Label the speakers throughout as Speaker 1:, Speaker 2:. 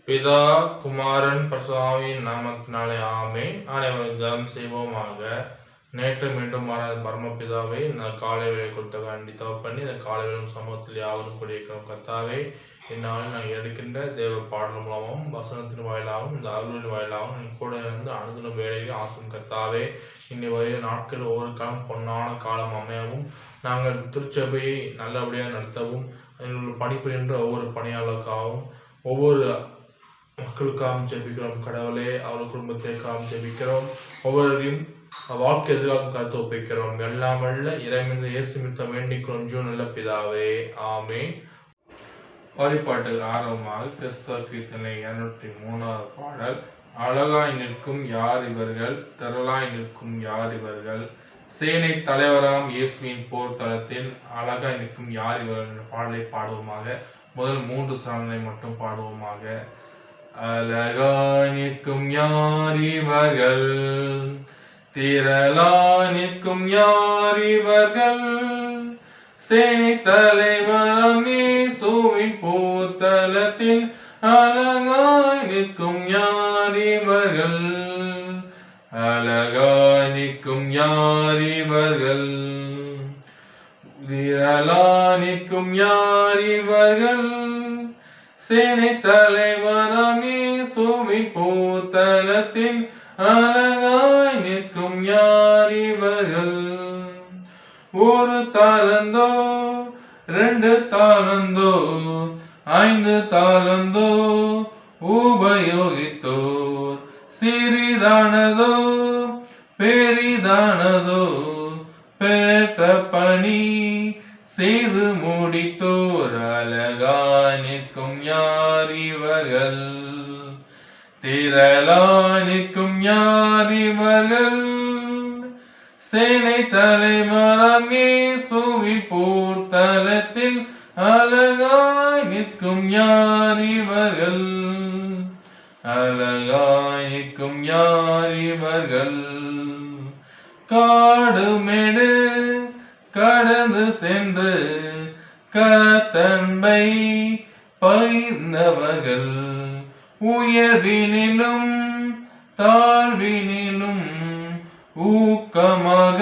Speaker 1: பிதா குமாரன் பரிசுத்தாவியின் நாமத்தினாலே ஆமென். அனைவரும் ஜெபம் செய்வோமாக. நேற்று மீண்டும் மாறாத பரமபிதாவே, இந்த காலை வேலை கொடுத்த வேண்டி தவப்பண்ணி இந்த காலை வேலும் சமூகத்தில் யாவரும் கூடியிருக்கிறோம். கர்த்தாவே, இந்நாளில் நான் எடுக்கின்ற தேவ பாடல் மூலமும் வசனத்தின் வாயிலாகவும் இந்த அருளின் வாயிலாகவும் என் கூட இருந்து அணுதின வேலையில் ஆக்கும். கர்த்தாவே, இன்னி வரைய நாட்கள் ஒவ்வொரு காலம் பொன்னான காலம் அமையவும், நாங்கள் திருச்சபையை நல்லபடியாக நடத்தவும், எங்களுடைய பணிபுரிகின்ற ஒவ்வொரு பணியாளருக்காகவும் ஒவ்வொரு மக்களுக்காகவும் ஜெபிக்கிறோம். கடவுளே, அவர் குடும்பத்திற்காகவும் ஜெபிக்கிறோம். ஒவ்வொருவரையும் வாழ்க்கை எதிராக கருத்து ஒப்பிக்கிறோம். எல்லாம் வல்ல இறைவன் இயேசு நிமித்தம் வேண்டிக்கிறோம். நல்ல பிதாவே, ஆமென். வழிபாட்டுக்கு ஆர்வமாக கிறிஸ்தவ கீர்த்தனை 203வது பாடல். அழகாய் நிற்கும் யார் இவர்கள், திரளாய் நிற்கும் யார் இவர்கள், சேனை தலைவராம் இயேசுவின் போர் தளத்தில் அழகாய் நிற்கும் யார் இவர்கள் என்ற பாடலை பாடுவோமாக. முதல் 3 சரணங்களை மட்டும் பாடுவோமாக. அழகாய் நிற்கும் யார் இவர்கள், திரளாய் நிற்கும் யார் இவர்கள், சேனை தலைவராம் இயேசுவின் போர் தளத்தில் அழகாய் நிற்கும் யார் இவர்கள், அழகாய் நிற்கும் யார் இவர்கள், திரளாய் நிற்கும் யார் இவர்கள், சேனை தலைவராம் இயேசுவின் போர் தளத்தில் அழகாய் நிற்கும் யார் இவர்கள். 1 தாலந்தோ 2 தாலந்தோ 5 தாலந்தோ உபயோகித்தோர், சிறிதானதோ பெரிதானதோ பெற்ற பணி செய்து முடித்தோர், அழகாய் நிற்கும் யார் இவர்கள், திரளாய் நிற்கும் யார் இவர்கள், சேனை தலைவராம் இயேசுவின் போர் தளத்தில் அழகாய் நிற்கும் யார் இவர்கள், அழகாய் நிற்கும் யார் இவர்கள். காடு மேடு கடந்து சென்று கத்தன்பை பயிர்ந்தவர்கள், உயர்வினிலும் தாழ்வினிலும் ஊக்கமாக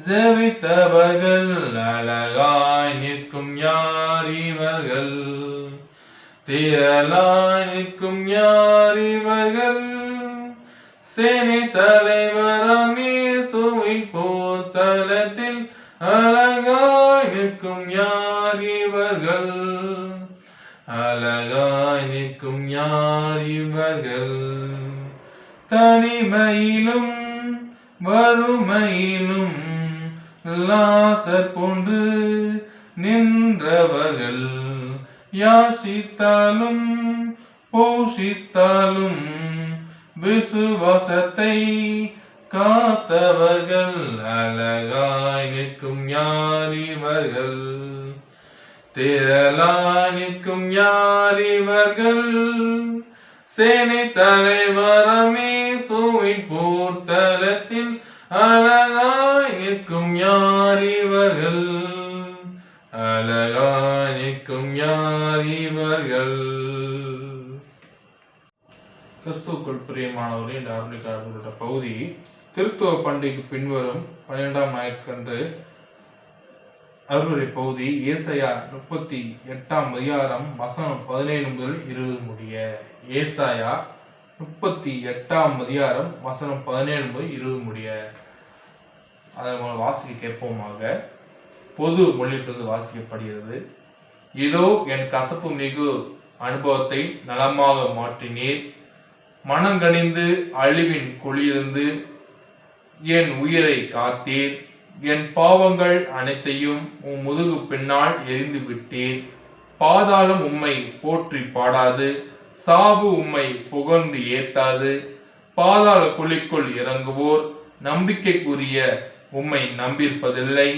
Speaker 1: ஜெபித்தவர்கள், அழகாய் நிற்கும் யார் இவர்கள், திரளாய் நிற்கும் யார் இவர்கள், சேனை தலைவராம் இயேசுவின் போர் தளத்தில் அழகாய் நிற்கும் யார் இவர்கள், அழகாய் நிற்கும் யார் இவர்கள். தனிமையிலும் வறுமையிலும் லாசர் கொண்டு நின்றவர்கள், யாசித்தாலும் போஷித்தாலும் விசுவாசத்தை காத்தவர்கள், அழகாய் நிற்கும் யார் இவர்கள், திரளாய் நிற்கும் யார் இவர்கள், சேனை தலைவராம் இயேசுவின் போர் தளத்தில் அழகாய் நிற்கும் யார் இவர்கள், அழகாய் நிற்கும் யார் இவர்கள். கிறிஸ்துவுக்குள் பிரியமானவர்களே, இந்த அருளிக்காக பகுதி திருத்துவ பண்டிகைக்கு பின்வரும் 12ஆம் ஞாயிற்று அருளுரை பகுதி ஏசாயா 38ஆம் அதிகாரம் வசனம் 17 முதல் 20 முடிய. ஏசாயா 38ஆம் அதிகாரம் வசனம் 17 முதல் 20 முடிய. அதை வாசிக்க கேட்போமாக. பொது மொழியிலிருந்து வாசிக்கப்படுகிறது. இதோ என் கசப்பு மிகு அனுபவத்தை நலமாக மாற்றினீர், மனங்கனிந்து அழிவின் குழியிருந்து என் உயிரை காத்தீர், என் பாவங்கள் அனைத்தையும் உம் முதுகு பின்னால் எரிந்து விட்டீர், பாதாளம் உம்மை போற்றி பாடாது, சாவு உம்மை புகழ்ந்து ஏத்தாது, பாதாள குழிக்குள் இறங்குவோர் நம்பிக்கைக்குரிய உம்மை நம்பியிருப்பதில்லை,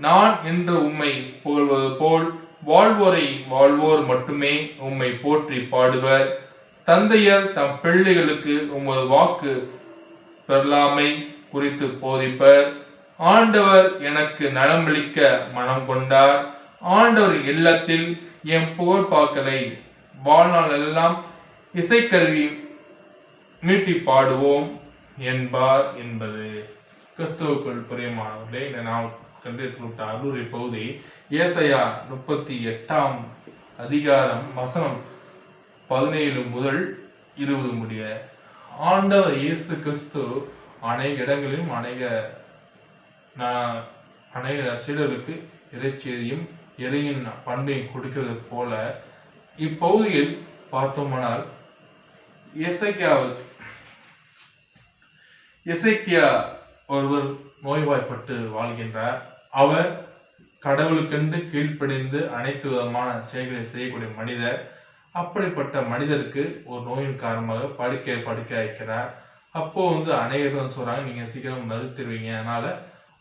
Speaker 1: நான் என்று உம்மை புகழ்வது போல் வாழ்வோரை வாழ்வோர் மட்டுமே உம்மை போற்றி பாடுவர், தந்தையர் தம் பிள்ளைகளுக்கு உமது வாக்கு பெறலாமை குறித்து போதிப்பர், ஆண்டவர் எனக்கு நலமளிக்க மனம் கொண்டார், ஆண்டவர் இல்லத்தில் என் புகழ்பாக்களை வாழ்நாள் எல்லாம் இசைக்கருவி மீட்டி பாடுவோம் என்பார் என்பது. கிறிஸ்துவுக்குள் பிரியமானவர்களே, நாம் கண்டிருக்கிற அருளை பகுதி ஏசாயா 38 அதிகாரம் வசனம் 17 முதல் 20 முடிய. ஆண்டவர் இயேசு கிறிஸ்து அநேக இடங்களிலும் அநேக சீடர்களுக்கு இறைச்செய்தியும் இறையின் பண்பையும் கொடுக்கிறது போல இப்பகுதியில் பார்த்தோமானால் எசேக்கியா ஒருவர் நோய்வாய்ப்பட்டு வாழ்கின்றார். அவர் கடவுளுக்கென்று கீழ்ப்படிந்து அனைத்து விதமான செயல்களை செய்யக்கூடிய மனிதர். அப்படிப்பட்ட மனிதருக்கு ஒரு நோயின் காரணமாக படுக்க வைக்கிறார். அப்போ அநேகர் சொல்றாங்க, நீங்க சீக்கிரம் மறுத்துருவீங்க, அதனால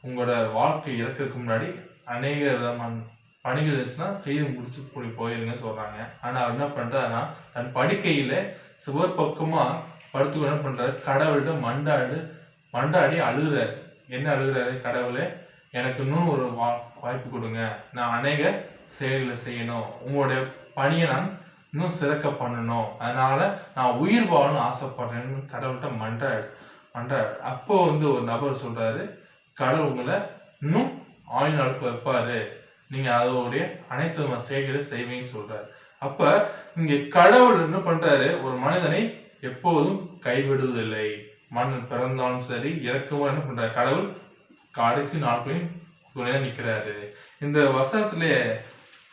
Speaker 1: உங்களோட வாழ்க்கை இறக்கிறதுக்கு முன்னாடி அநேக விதமான பணிகள் இருந்துச்சுன்னா செய்து முடிச்சு போயிருங்க சொல்றாங்க. ஆனா அவர் என்ன பண்றாருன்னா, தன் படுக்கையில சுவர் பக்கமா படுத்து என்ன பண்றாரு, கடவுள்கிட்ட மண்டாடி அழுகுறாரு. என்ன அழுகுறாரு, கடவுளே எனக்கு இன்னும் ஒரு வாய்ப்பு கொடுங்க, நான் அநேக செயல்களை செய்யணும், உங்களுடைய பணியை நான் இன்னும் சிறக்க பண்ணணும், அதனால நான் உயிர் வாழணும்னு ஆசைப்படுறேன்னு கடவுள்கிட்ட மன்றாடு. அப்போ ஒரு நபர் சொல்றாரு, கடவுள் உங்களை இன்னும் ஆயுள் நாளுக்கு வைப்பாரு, நீங்க அதோடைய அனைத்து செயல்களை செய்வீங்கன்னு சொல்றாரு. அப்ப இங்க கடவுள் என்ன பண்றாரு, ஒரு மனிதனை எப்போதும் கைவிடுவதில்லை. மன்னன் பிறந்தாலும் சரி இறக்கவும் என்ன பண்றாரு, கடவுள் கடைசி நாட்களையும் துணையா நிற்கிறாரு. இந்த வசனத்திலே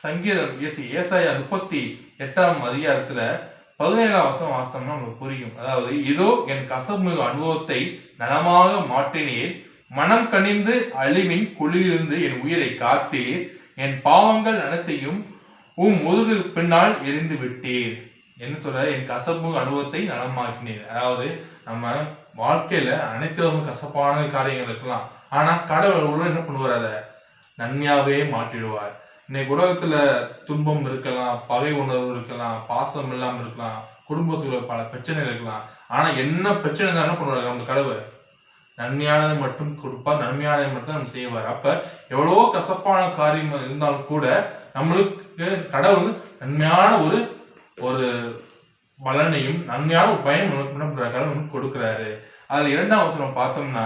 Speaker 1: சங்கீதம் ஏசாயா 38 அதிகாரத்துல 17 வசனம் வாசித்தோம்னா நமக்கு புரியும். அதாவது, இதோ என் கசப்புமிகு அனுபவத்தை நலமாக மாற்றினீர், மனம் கனிந்து அழிவின் குழியிலிருந்து என் உயிரை காத்தீர், என் பாவங்கள் அனைத்தையும் முதுகு பின்னால் எரிந்து விட்டீர். என்ன சொல்றாரு, என் கசப்புமிகு அனுபவத்தை நலமாக்கினீர். அதாவது நம்ம வாழ்க்கையில அனைத்து கசப்பான காரியங்கள் இருக்கலாம், ஆனா கடவுள் என்ன பண்ணுவார், அதை நன்மையாவே மாற்றிடுவார். இன்னைக்கு உலகத்துல துன்பம் இருக்கலாம், பகை உணர்வு இருக்கலாம், பாசம் இல்லாம இருக்கலாம், குடும்பத்துல பல பிரச்சனைகள் இருக்கலாம். ஆனா என்ன பிரச்சனை தான் என்ன பண்ணுவார், நம்ம கடவுள் நன்மையானதை மட்டும் கொடுப்பார், நன்மையானதை மட்டும் நம்ம செய்வார். அப்ப எவ்வளவோ கசப்பான காரியம் இருந்தாலும் கூட நம்மளுக்கு கடவுள் நன்மையான ஒரு பலனையும் நன்மையான ஒரு பயன் நமக்கு கொடுக்கிறாரு. அதுல 2ஆம் வசனம் பார்த்தோம்னா,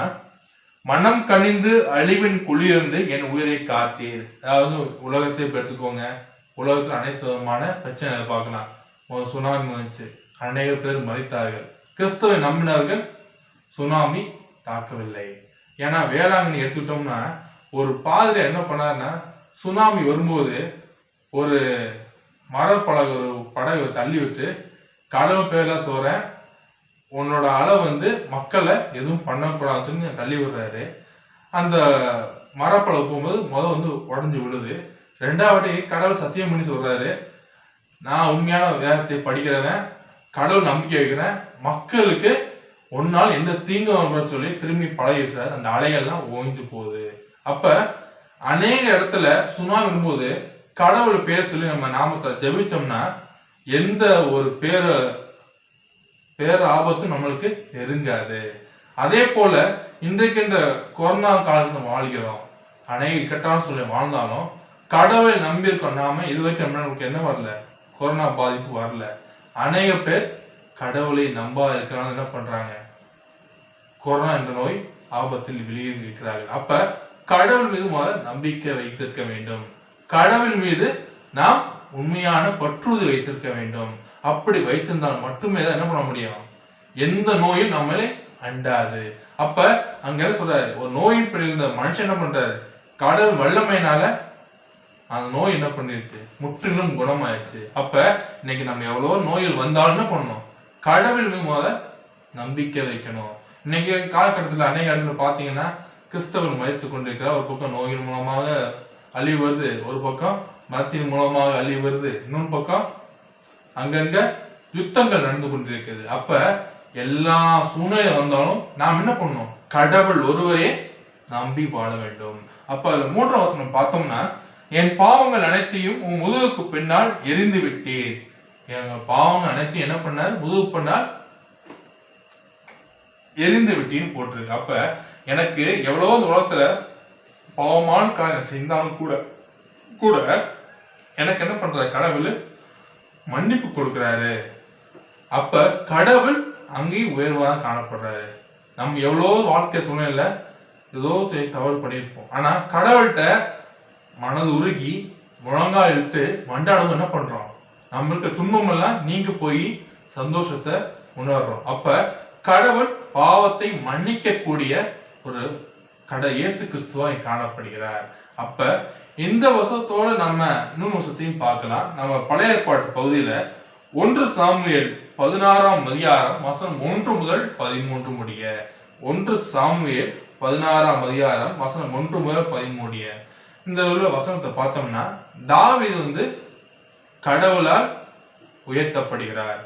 Speaker 1: மனம் கனிந்து அழிவின் குழியிலிருந்து என் உயிரை காத்தீர். அதாவது உலகத்தை எடுத்துக்கோங்க, உலகத்தில் அனைத்து விதமான பிரச்சனைகளை பார்க்கலாம். சுனாமி வந்துச்சு, அநேக பேர் மரித்தார்கள். கிறிஸ்துவை நம்பினர்கள் சுனாமி தாக்கவில்லை. ஏன்னா வேளாங்கண்ணி எடுத்துக்கிட்டோம்னா, ஒரு பாதிரி என்ன பண்ணாருன்னா, சுனாமி வரும்போது ஒரு படகு தள்ளி விட்டு, கடவுள் பேர்ல சொல்றேன், உன்னோட அளவு மக்களை எதுவும் பண்ணக்கூடாதுன்னு தள்ளி விடுறாரு. அந்த மரப்பழம் போகும்போது உடஞ்சி விழுது. 2வது கடவுள் சத்தியம் பண்ணி சொல்றாரு, நான் உண்மையான வேதத்தை படிக்கிறவன், கடவுள் நம்பிக்கை வைக்கிறேன், மக்களுக்கு ஒன்னால் எந்த தீங்கும் சொல்லி திரும்பி பழகிசார். அந்த அலைகள்லாம் ஓய்ஞ்சு போகுது. அப்ப அநேக இடத்துல சுனாமி வரும்போது கடவுள் பேர் சொல்லி நம்ம நாமத்தை ஜெபிச்சோம்னா எந்த ஒரு பேர ஆபத்தும் நம்மளுக்கு நெருங்காது. அதே போல இன்றைக்கு இந்த கொரோனா காலத்துல வாழ்கிறோம், அநேக இக்கட்டான சொல்லி வாழ்ந்தாலும் கடவுளை நம்பியிருக்கோம். நாம இதுவரைக்கும் நமக்கு என்ன வரல, கொரோனா பாதிப்பு வரல. அநேக பேர் கடவுளை நம்பா இருக்கிறாங்க, என்ன பண்றாங்க, கொரோனா என்ற நோய் ஆபத்தில் வெளியேறி இருக்கிறார்கள். அப்ப கடவுள் மீது நம்பிக்கை வைத்திருக்க வேண்டும், கடவுள் மீது நாம் உண்மையான பற்றுறுதி வைத்திருக்க வேண்டும். அப்படி வைத்திருந்தால் மட்டுமே தான் என்ன பண்ண முடியும், எந்த நோயும் நம்மளே அண்டாது. அப்ப அங்க என்ன சொல்றாரு, ஒரு நோயின் பிடிந்த மனுஷன் என்ன பண்றாரு, கடவுள் வல்லமையினால அந்த நோய் என்ன பண்ணிருச்சு, முற்றிலும் குணமாயிருச்சு. அப்ப இன்னைக்கு நம்ம எவ்வளவோ நோயில் வந்தாலும் என்ன பண்ணணும், கடவுள் மீது நம்பிக்கை வைக்கணும். இன்னைக்கு காலகட்டத்தில் அநேக இடத்துல பாத்தீங்கன்னா கிறிஸ்தவன் மதித்து கொண்டிருக்கிறார். ஒரு பக்கம் நோயின் மூலமாக அழிவு வருது, ஒரு பக்கம் மதத்தின் மூலமாக அழிவு வருது, இன்னொரு பக்கம் அங்கங்க யுத்தங்கள் நடந்து கொண்டிருக்கிறது. அப்ப எல்லா சூழ்நிலை வந்தாலும் நாம் என்ன பண்ணணும், கடவுள் ஒருவரே நம்பி வாழ வேண்டும். அப்ப அதுல 3ஆம் வசனம் பார்த்தோம்னா, என் பாவங்கள் அனைத்தையும் உன் முதுகுக்கு பின்னால் எரிந்து விட்டீர். எங்க பாவங்கள் அனைத்தையும் என்ன பண்ணார், முதுகு பின்னால் எரிந்து விட்டின்னு போட்டிருக்கு. அப்ப எனக்கு எவ்வளவோ உலகத்துல பாவமான காரியம் செய்தாலும் கூட எனக்கு என்ன பண்ற, கடவுள் மன்னிப்பு கொடுக்கிறாரு. அப்ப கடவுள் அங்கேயும் உயர்வாக காணப்படுறாரு. நம்ம எவ்வளோ வாழ்க்கை சூழ்நிலை ஏதோ சரி தவறு பண்ணியிருப்போம். ஆனா கடவுள்கிட்ட மனது உருகி முழங்கால் இட்டு மண்டாடும் என்ன பண்றோம்? நம்மளுக்கு துன்பம் எல்லாம் நீங்க போய் சந்தோஷத்தை உணர்றோம். அப்ப கடவுள் பாவத்தை மன்னிக்க கூடிய ஒரு இயேசு கிறிஸ்துவாய் காணப்படுகிறார். அப்ப இந்த வசனத்தோட நம்ம இன்னொரு வசனத்தையும் பார்க்கலாம். நம்ம பழைய ஏற்பாட்டு பகுதியில 1 சாமுவேல் 16ஆம் அதிகாரம் வசனம் 1 முதல் 13 முடிய. 1 சாமுவேல் 16ஆம் அதிகாரம் வசனம் 1 முதல் 13 முடிய. இந்த உள்ள வசனத்தை பார்த்தோம்னா தாவீது கடவுளால் உயர்த்தப்படுகிறார்.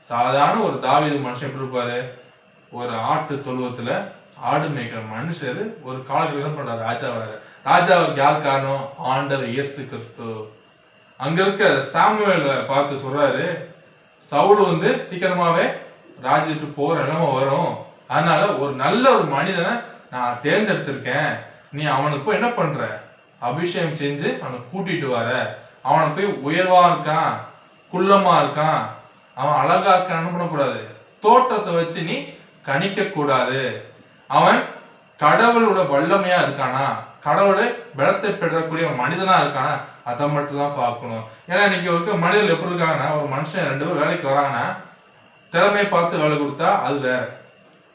Speaker 1: சாதாரண ஒரு தாவீது மனுஷன் எப்படி இருப்பாரு? ஒரு ஆட்டு தொழுவத்துல ஆடு மேய்க்கிற மனுஷர் ஒரு காலத்துல என்ன பண்றாரு? ராஜா வர்றாரு. ராஜாவுக்கு யார் காரணம்? ஆண்டவர் இயேசு கிறிஸ்து. அங்க இருக்க சாமுவேலை பார்த்து சொல்றாரு, சவுல் சீக்கிரமாவே ராஜ்யத்துக்கு போற நிலைமை வரும், அதனால ஒரு நல்ல ஒரு மனிதனை நான் தேர்ந்தெடுத்திருக்கேன், நீ அவனுக்கு போய் என்ன பண்ற? அபிஷேகம் செஞ்சு அவனை கூட்டிட்டு வர. அவனை போய் உயர்வா இருக்கான், குள்ளமா இருக்கான், அவன் அழகா இருக்கான், என்ன பண்ணக்கூடாது? தோற்றத்தை வச்சு நீ கணிக்க கூடாது. அவன் கடவுளோட வல்லமையா இருக்கானா, கடவுளை பலத்தை பெறக்கூடிய மனிதனா இருக்கானா, அதை மட்டும் தான் பார்க்கணும். ஏன்னா இன்னைக்கு இருக்க மனிதர்கள் எப்படி இருக்காங்கன்னா, ஒரு மனுஷன் 2 பேர் வேலைக்கு வராங்கன்னா திறமையை பார்த்து வேலை கொடுத்தா அது வேற.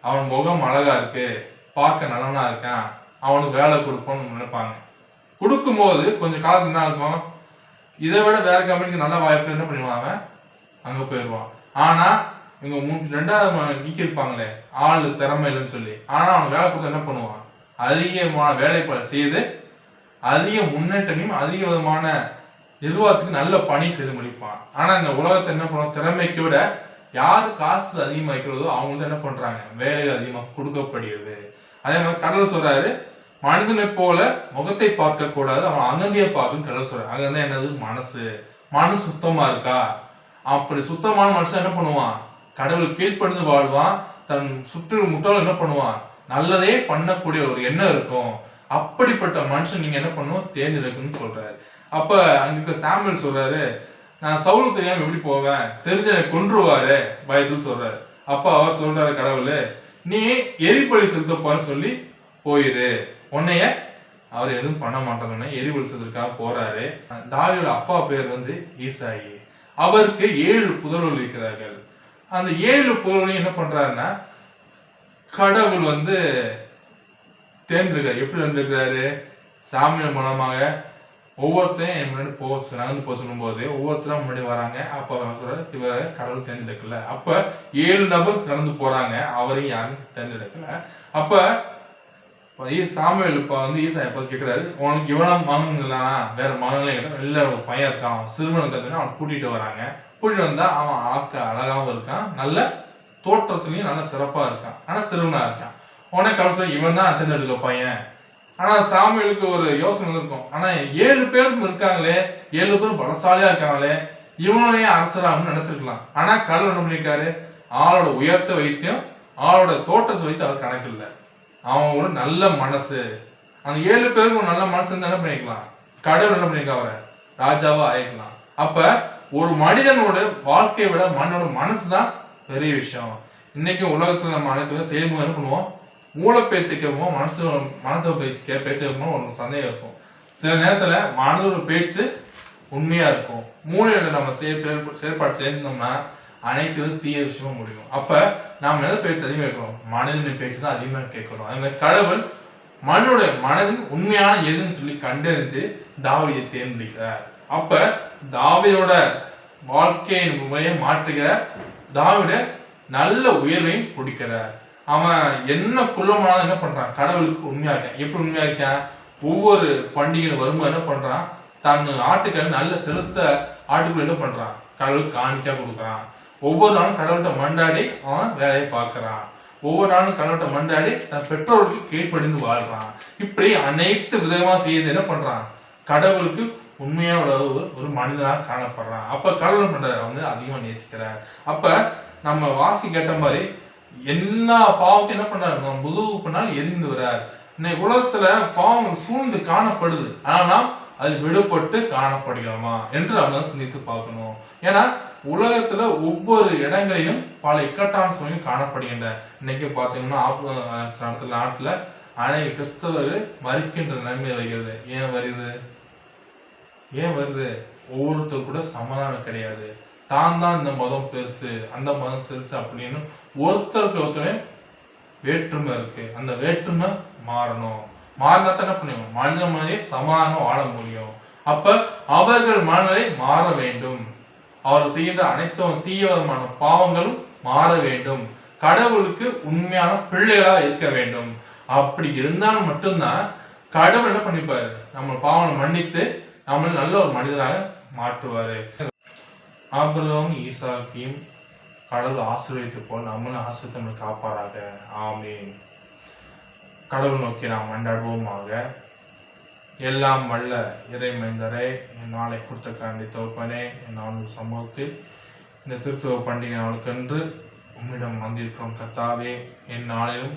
Speaker 1: அவன் முகம் அழகா இருக்கு, பார்க்க நல்லவனா இருக்கான், அவனுக்கு வேலை கொடுப்போம்னு நினைப்பாங்க. கொடுக்கும்போது கொஞ்சம் காலத்துக்கு என்ன இருக்கும்? இதை விட வேற கம்பெனிக்கு நல்ல வாய்ப்பு என்ன பண்ணுவாங்க? அங்க போயிடுவான். ஆனா இவங்க 2வது நீக்கிருப்பாங்களே ஆளு திறமை இல்லைன்னு சொல்லி, ஆனா அவன் வேலை கொடுத்தா என்ன பண்ணுவான்? அதிகமான வேலைப்பாடு செய்து அதிக முன்னேற்றமும் அதிக விதமான நிர்வாகத்துக்கு நல்ல பணி செய்து முடிப்பான். ஆனா இந்த உலகத்தை என்ன பண்ணுவோம்? திறமைக்கு விட யாரு காசு அதிகமா வைக்கிறதோ அவங்க என்ன பண்றாங்க? வேலைகள் அதிகமா கொடுக்கப்படுகிறது. அதே மாதிரி கடவுள் சொல்றாரு, மனிதனை போல முகத்தை பார்க்க கூடாது, அவன் அகந்திய பார்க்கணும் கடவுள் சொல்றாரு. அகந்தான் என்னது? மனசு சுத்தமா இருக்கா? அப்படி சுத்தமான மனுஷன் என்ன பண்ணுவான்? கடவுள் கீழ்ப்படிந்து வாழ்வான். தன் சுற்று முட்டாள் என்ன பண்ணுவான்? நல்லதே பண்ணக்கூடிய ஒரு எண்ணம் இருக்கும். அப்படிப்பட்ட மனுஷன் நீங்க என்ன பண்ணுவோம்? தேர்ந்தெடுக்கணும்னு சொல்றாரு. அப்ப அங்க சாமுவேல் சொல்றாரு, நான் சவுலுக்கு தெரியாம எப்படி போவேன்? தெரிஞ்ச எனக்கு கொன்றுவாரு பயத்துல சொல்றாரு. அப்ப அவர் சொல்றாரு, கடவுள் நீ எரிபலி செலுத்த போறன்னு சொல்லி போயிரு, உன்னைய அவர் எதுவும் பண்ண மாட்டாங்க. எரிபலி செலுத்துறதுக்காக போறாரு. தாவீதோட அப்பா பேர் ஈசாயி. அவருக்கு 7 புதல்வர்கள் இருக்கிறார்கள். அந்த 7 புதல்வரையும் என்ன பண்றாருன்னா கடவுள் தேர்ந்தெடுக்கிறார். எப்படி வந்திருக்கிறாரு? சாமியார் மூலமாக ஒவ்வொருத்தரையும் என் முன்னாடி நகர்ந்து போக சொல்லும் போது ஒவ்வொருத்தரும் முன்னாடி வராங்க. அப்ப சொல்றாரு, இவரை கடவுள் தேர்ந்தெடுக்கல. அப்ப 7 நபர் கடந்து போறாங்க, அவரையும் யாரும் தேர்ந்தெடுக்கல. அப்ப சாமுவேல் ஈசாயை பார்த்து கேட்கிறாரு, உனக்கு இவனும் மகன்களா? வேற மகன்களே இல்ல, ஒரு பையன் இருக்கான், சிறுவன் கத்துனா அவன் கூட்டிட்டு வராங்க. கூட்டிட்டு வந்தா அவன் அழகாவும் இருக்கான், நல்ல தோற்றத்துலயும் நல்ல சிறப்பா இருக்கான், ஆனா சிறுவனா இருக்கான். உடனே கடவுள் இவன் தான் தேர்ந்தெடுக்க பையன். ஆனா சாமுவேலுக்கு ஒரு யோசனை இருக்கும், ஆனா 7 பேரும் இருக்காங்களே, 7 பேரும் பலசாலியா இருக்காங்களே, இவனையும் அரசராகனு நினைச்சிருக்கலாம். ஆனா கடவுள் என்ன பண்ணிருக்காரு? ஆளோட உயர்த்த வைத்தியம் ஆளோட தோற்றத்தை வைத்து அவர் கணக்கு இல்லை. அவன் ஒரு நல்ல மனசு, அந்த 7 பேருக்கு ஒரு நல்ல மனசு என்ன பண்ணிக்கலாம்? கடவுள் என்ன பண்ணிருக்கா? அவரை ராஜாவா ஆயிக்கலாம். அப்ப ஒரு மனிதனோட வாழ்க்கையை விட மனிதனோட மனசுதான் பெரிய விஷயம். இன்னைக்கு உலகத்துல நம்ம அனைத்து செயல்முறை என்ன பண்ணுவோம்? மூளை பேச்சு கேட்போம், மனதோட பேச்சு கேட்போம், ஒரு சந்தேகம் இருக்கும். சில நேரத்துல மனதோட பேச்சு உண்மையா இருக்கும், மூளையோட நம்ம செயற்பாடு சேர்ந்தோம்னா அனைத்து தீய விஷயமும் முடியும். அப்ப நாம எதை பேச்சு அதிகமாக கேட்கிறோம்? மனிதனின் பேச்சு தான் அதிகமாக கேட்கிறோம். அதே மாதிரி கடவுள் மனிதனுடைய மனதின் உண்மையான எதுன்னு சொல்லி கண்டறிஞ்சு தாவீதை தேர்ந்தெடுக்கிறார். அப்ப தாவீதோட வாழ்க்கையை முறையை மாற்றுகிறார், தாவீதை நல்ல உயர்வையும் கொடுக்கிறார். அவன் என்ன குள்ளமானாலும் என்ன பண்றான்? கடவுளுக்கு உண்மையா இருக்கான். எப்படி உண்மையா இருக்கான்? ஒவ்வொரு பண்டிகை வரும்போது என்ன பண்றான்? தன் ஆட்டுக்கள் நல்ல செலுத்த ஆட்டுக்குள்ள என்ன பண்றான்? கடவுளுக்கு காணிக்கா கொடுக்குறான். ஒவ்வொரு நாளும் கடவுள்கிட்ட மண்டாடி அவன் வேலையை பார்க்கறான். ஒவ்வொரு நாளும் கடவுள்கிட்ட மண்டாடி தன் பெற்றோருக்கு கீழ்ப்படிந்து வாழ்றான். இப்படி அனைத்து விதமா செய்து என்ன பண்றான்? கடவுளுக்கு உண்மையா ஒரு மனிதனாக காணப்படுறான். அப்ப கடவுள் பண்றாரு, அதிகமா நேசிக்கிறார். அப்ப நம்ம வாசி கேட்ட மாதிரி எல்லா பாவத்தையும் என்ன பண்றாரு? முதுகு பின்னால் எரிந்து வர்றார். இன்னைக்கு உலகத்துல பாவம் சூழ்ந்து காணப்படுது, ஆனா அது விடுபட்டு காணப்படுகிறோமா என்று நம்ம சிந்தித்து பார்க்கணும். ஏன்னா உலகத்துல ஒவ்வொரு இடங்களிலும் பல இக்கட்டான சூழ்நிலை காணப்படுகின்றன. இன்னைக்கு பாத்தீங்கன்னா நாட்டுல அநேக கிறிஸ்தவர்கள் மறிக்கின்ற நிலைமை வருகிறது. ஏன் வருது? ஒவ்வொருத்தர் கூட சமாதானம் கிடையாது. தான் இந்த மதம் பெருசு, அந்த மதம் பெருசு அப்படின்னு ஒருத்தருக்கு ஒருத்தர் வேற்றுமை இருக்கு. அந்த வேற்றுமை மாறணும். மாறினா என்ன பண்ணுவோம்? மனித மனிதே சமாதானம் வாழ முடியும். அப்ப அவர்கள் மனநிலை மாற வேண்டும். அவர் செய்கின்ற அனைத்து தீவிரமான பாவங்களும் மாற வேண்டும். கடவுளுக்கு உண்மையான பிள்ளைகளா இருக்க வேண்டும். அப்படி இருந்தால் மட்டும்தான் கடவுள் என்ன பண்ணிப்பாரு? நம்ம பாவனை மன்னித்து நம்மள நல்ல ஒரு மனிதராக மாற்றுவாரு. ஆபிரகாமும் ஈசாக்கையும் கடவுள் ஆசீர்வதித்து போல் நம்மளும் ஆசீர்வாதம் காப்பாராக. ஆமீன். கடவுள் நோக்கி நாம் மன்றாடுவோமாக. எல்லாம் வல்ல இறைமைந்தரே, என் நாளை கொடுத்த காண்டி தோப்பனே, என் நாள் சமூகத்தில் இந்த திருத்துவ பண்டிகை நாளுக்கென்று உம்மிடம் வந்திருக்கிறோம் கர்த்தாவே. என் நாளிலும்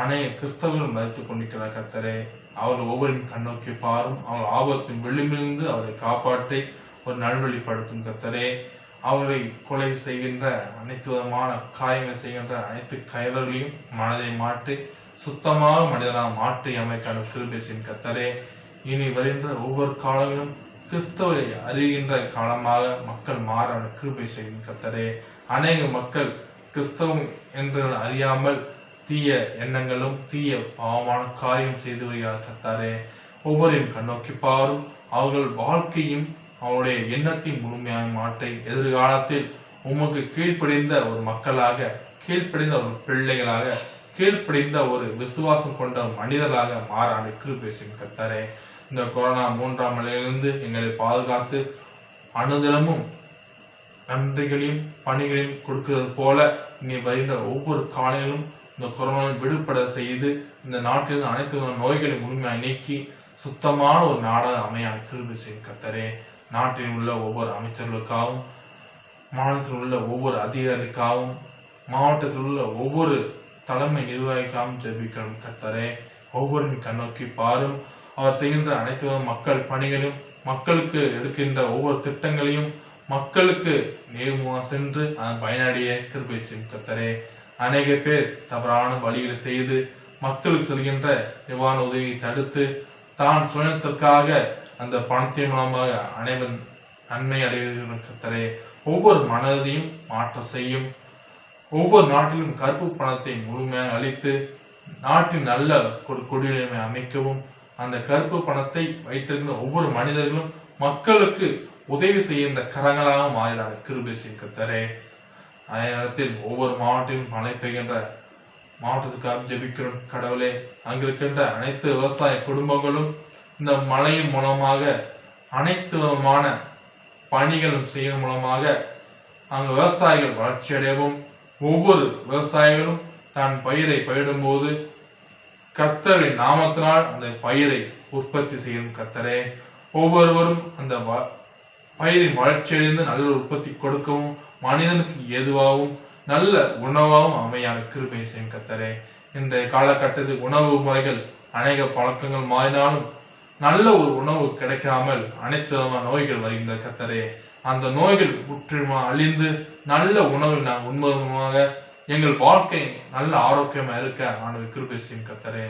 Speaker 1: அநேக கிறிஸ்தவர்கள் மறித்துக் கொண்டிருக்கிறார் கர்த்தரே. அவர் ஒவ்வொருவரும் கண்ணோக்கி பாரும். அவர் ஆபத்தின் விளிம்பிலிருந்து அவரை காப்பாற்றி ஒரு நல்வழிப்படுத்தும் கர்த்தரே. அவரை கொலை செய்கின்ற அனைத்து விதமான காரியங்களை செய்கின்ற அனைத்து கைவர்களையும் மனதை மாற்றி சுத்தமாக மனிதனாக மாற்றி அமைக்கான கிருபையின் கர்த்தரே. இனி வருகின்ற ஒவ்வொரு காலங்களும் கிறிஸ்தவரை அறிகின்ற காலமாக மக்கள் மாற கிருபை செய்யும் கர்த்தரே. அநேக மக்கள் கிறிஸ்தவம் என்று அறியாமல் தீய எண்ணங்களும் தீய பாவமான காரியம் செய்து வருகிறார் கர்த்தாரே. ஒவ்வொருவரையும் கண்ணோக்கி பாரும். அவர்கள் வாழ்க்கையும் அவருடைய எண்ணத்தையும் முழுமையாக மாற்றி எதிர்காலத்தில் உமக்கு கீழ்ப்படிந்த ஒரு மக்களாக, கீழ்ப்படிந்த ஒரு பிள்ளைகளாக, கீழ்ப்படிந்த ஒரு விசுவாசம் கொண்ட மனிதர்களாக மாற கிருபை செய்யும் கர்த்தாரே. இந்த கொரோனா 3ஆம் அலையிலிருந்து எங்களை பாதுகாத்து அனுதினமும் நன்றிகளையும் பணிகளையும் கொடுக்கிறது போல இனி வருகின்ற ஒவ்வொரு காலையிலும் இந்த கொரோனாவை விடுபட செய்து இந்த நாட்டில் அனைத்து நோய்களை முழுமையாக நீக்கி சுத்தமான ஒரு நாடாக அமைய கிருபை செய்யும் கர்த்தரே. நாட்டில் உள்ள ஒவ்வொரு அமைச்சர்களுக்காகவும், மாநிலத்தில் உள்ள ஒவ்வொரு அதிகாரிக்காகவும், மாவட்டத்தில் உள்ள ஒவ்வொரு தலைமை நிர்வாகிக்காகவும் ஜெபிக்கிறோம் கர்த்தரே. ஒவ்வொருவரும் கண்ணோக்கி பாரும். அவர் செய்கின்ற அனைத்து மக்கள் பணிகளையும், மக்களுக்கு எடுக்கின்ற ஒவ்வொரு திட்டங்களையும் மக்களுக்கு நேர்முகம் சென்று அதன் பயனடைய கிருபை செய்யும் கர்த்தரே. அநேக பேர் தவறான வழிகளை செய்து மக்களுக்கு செல்கின்ற நிவாரண உதவியை தடுத்து தான் சுயத்திற்காக அந்த பணத்தின் மூலமாக அனைவரும் நன்மை அடைகிற கர்த்தரே. ஒவ்வொரு மனதையும் மாற்ற செய்யும். ஒவ்வொரு நாட்டிலும் கருப்பு பணத்தை முழுமையாக அளித்து நாட்டின் நல்ல குடியுரிமை அமைக்கவும், அந்த கருப்பு பணத்தை வைத்திருக்கின்ற ஒவ்வொரு மனிதர்களும் மக்களுக்கு உதவி செய்கின்ற கரங்களாக மாறினார் கிருபை செய்யும் கர்த்தரே. அதே நேரத்தில் ஒவ்வொரு மாவட்டத்திலும் மழை பெய்கின்ற மாவட்டத்துக்காக ஜெபிக்கிறோம் கடவுளே. அங்கிருக்கின்ற அனைத்து விவசாய குடும்பங்களும் இந்த மழையின் மூலமாக அனைத்து விதமான பணிகளும் செய்யும் மூலமாக அங்கு விவசாயிகள் வளர்ச்சி அடையவும், ஒவ்வொரு விவசாயிகளும் தான் பயிரை பயிரிடும்போது கர்த்தரின் நாமத்தினால் அந்த பயிரை உற்பத்தி செய்யும் கர்த்தரே. ஒவ்வொருவரும் அந்த பயிரின் வளர்ச்சியடைந்து நல்ல உற்பத்தி கொடுக்கவும், மனிதனுக்கு ஏதுவாகவும் நல்ல உணவாகவும் அமையான கிருபை செய்யும் கர்த்தரே. இன்றைய காலகட்டத்தில் உணவு முறைகள் அநேக பழக்கங்கள் மாறினாலும் நல்ல ஒரு உணவு கிடைக்காமல் அனைத்து விதமான நோய்கள் வருகின்ற கர்த்தரே. அந்த நோய்கள் முற்றிலுமாக அழிந்து நல்ல உணவு நாம் உண்பதுமாக எங்கள் வாழ்க்கை நல்ல ஆரோக்கியமா இருக்க ஆண்டவர் கிருபை செய்யும் கர்த்தரே.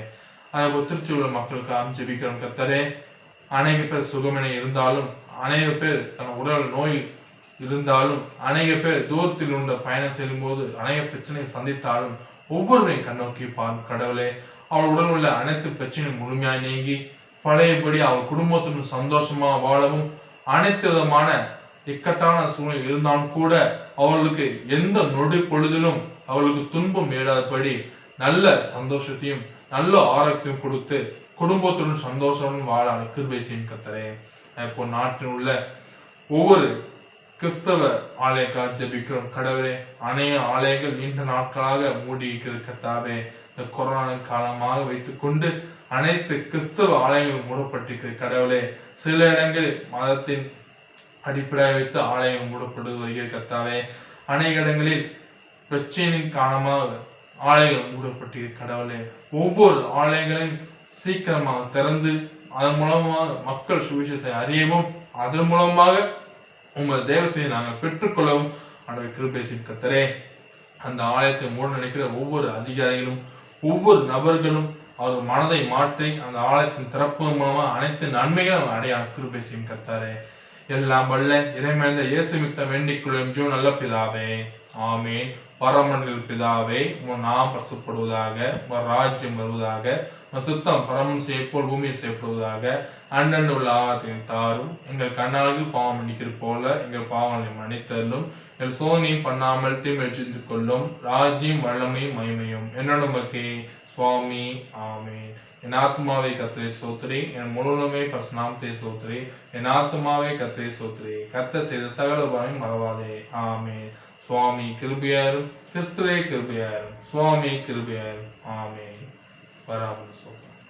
Speaker 1: அதேபோல் திருச்சி உள்ள மக்களுக்கு ஜெபிக்கிறோம் கர்த்தரே. அநேக பேர் சுகமினை இருந்தாலும், அநேக பேர் தன் உடல் நோய் இருந்தாலும், அநேக பேர் தூரத்தில் உள்ள பயணம் செல்லும் போது அநேக பிரச்சனை சந்தித்தாலும் ஒவ்வொருவரையும் கண்ணோக்கி பாரும் கடவுளே. அவள் உடல் உள்ள அனைத்து பிரச்சனையும் முழுமையாக நீங்கி பழையபடி அவள் குடும்பத்துடன் சந்தோஷமா வாழவும், அனைத்து விதமான இக்கட்டான சூழ்நிலை இருந்தாலும் கூட அவர்களுக்கு எந்த நொடி பொழுதிலும் அவர்களுக்கு துன்பம் ஏடாதபடி நல்ல சந்தோஷத்தையும் நல்ல ஆரோக்கியம் கொடுத்து குடும்பத்துடன் சந்தோஷமும் வாழ கிருபை செய்யும் கர்த்தரே. இப்போ நாட்டில் உள்ள ஒவ்வொரு கிறிஸ்தவ ஆலயக்காக ஜெபிக்கிறோம் கடவுளே. அநேக ஆலயங்கள் நீண்ட நாட்களாக மூடி இருக்கிறது கர்த்தாவே. இந்த கொரோனா காலமாக வைத்துக் கொண்டு அனைத்து கிறிஸ்தவ ஆலயங்கள் மூடப்பட்டிருக்கிறது கடவுளே. சில இடங்களில் மதத்தின் அடிப்படையாக வைத்து ஆலயங்கள் மூடப்பட்டு வருகிறது கர்த்தாவே. அநேக இடங்களில் பிரச்சனையின் காரணமாக ஆலயங்கள் மூடப்பட்டிருக்கிறது கடவுளே. ஒவ்வொரு ஆலயங்களையும் சீக்கிரமாக திறந்து அதன் மூலமாக மக்கள் சுவிசேஷத்தை அறியவும், அதன் மூலமாக உங்கள் தேவசையை நாங்கள் பெற்றுக்கொள்ளவும் ஆண்டவர் கிருபை செய்யும் கர்த்தரே. அந்த ஆலயத்தை மூட நினைக்கிற ஒவ்வொரு அதிகாரிகளும் ஒவ்வொரு நபர்களும் அவர் மனதை மாற்றி அந்த ஆலயத்தின் திறப்பு மூலமா அனைத்து நன்மைகளும் அடையாள கிருபை செய்யும் கர்த்தாரே. எல்லாம் வல்ல இறைமைந்த இயேசு மித்தம் வேண்டிக் கொள்ளும் ஜீவன் நல்ல பிதாவே, ஆமேன். பரமண்டல் பிதாவே, உன் நாம் பரிசுத்தப்படுவதாக, உன் ராஜ்யம் வருவதாக, உன் சுத்தம் பரமன் செய்யப்போல் பூமியில் செய்யப்படுவதாக. அண்ணன் உள்ள ஆகாரத்தின் தாரும், எங்கள் கண்ணாளில் பாவம் மன்னிக்கிறது போல எங்கள் பாவங்களை மன்னித்தருளும். எங்கள் சோதனையும் பண்ணாமல் தீமை வச்சிருந்து கொள்ளும். ராஜ்யம் வல்லமையும் மகிமையும் என்னோட மக்கே சுவாமி, ஆமேன். என் ஆத்மாவை கர்த்தரை ஸ்தோத்திரி, என் முழுவதுமே பரிசுநாமத்தை ஸ்தோத்திரி. என் ஆத்மாவை கர்த்தரை ஸ்தோத்திரி, கர்த்தர் செய்த சகல உபகாரங்களையும் மறவாதே. ஆமேன். சுவாமி கிருபையாரும், கிறிஸ்துவே கிருபையாரும், சுவாமி கிருபையாரும். ஆமேன். வராமல் சொல்றேன்.